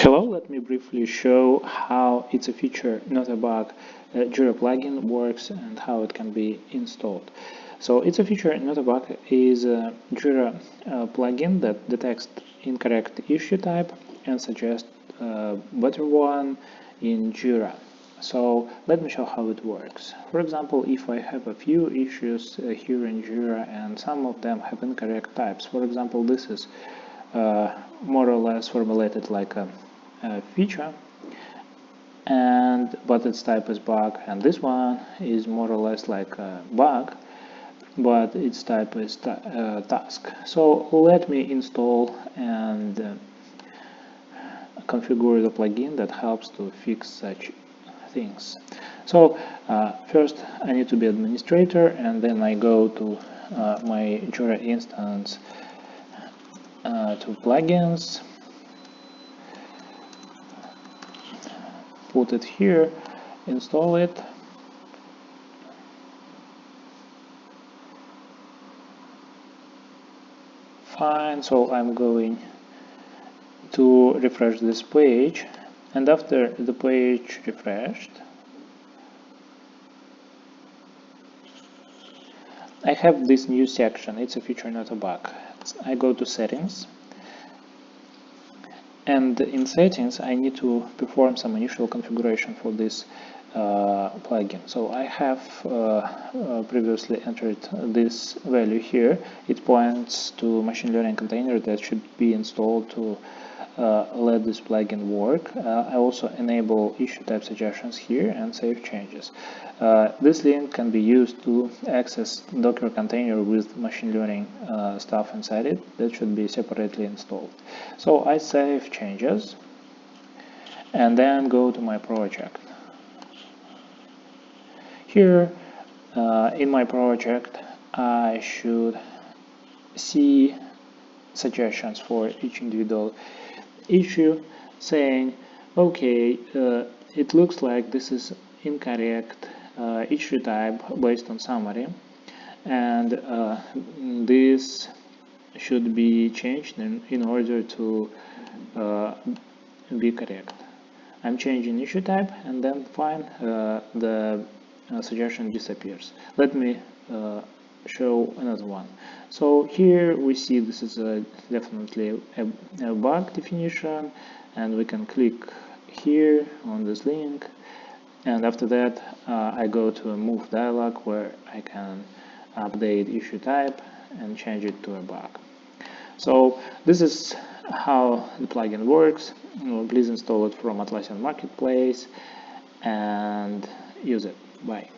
Hello, let me briefly show how it's a feature, not a bug, Jira plugin works and how it can be installed. So it's a feature, not a bug, is a Jira plugin that detects incorrect issue type and suggests a better one in Jira. So let me show how it works. For example, if I have a few issues here in Jira and some of them have incorrect types, for example, this is more or less formulated like a feature, but its type is bug, and this one is more or less like a bug, but its type is task. So let me install and configure the plugin that helps to fix such things. So first I need to be administrator, and then I go to my Jira instance, to plugins, put it here, install it. Fine, so I'm going to refresh this page, and after the page refreshed, I have this new section. It's a feature, not a bug. I go to settings, and in settings I need to perform some initial configuration for this plugin. So I have previously entered this value here. It points to machine learning container that should be installed to let this plugin work. I also enable issue type suggestions here and save changes. This link can be used to access Docker container with machine learning stuff inside it that should be separately installed. So I save changes and then go to my project. Here in my project I should see suggestions for each individual issue, saying, okay, it looks like this is incorrect issue type based on summary, and this should be changed in order to be correct. I'm changing issue type, and then fine, the suggestion disappears. Let me show another one. So here we see this is definitely a bug definition, and we can click here on this link, and after that I go to a move dialog where I can update issue type and change it to a bug. So this is how the plugin works. Please install it from Atlassian Marketplace and use it. Bye.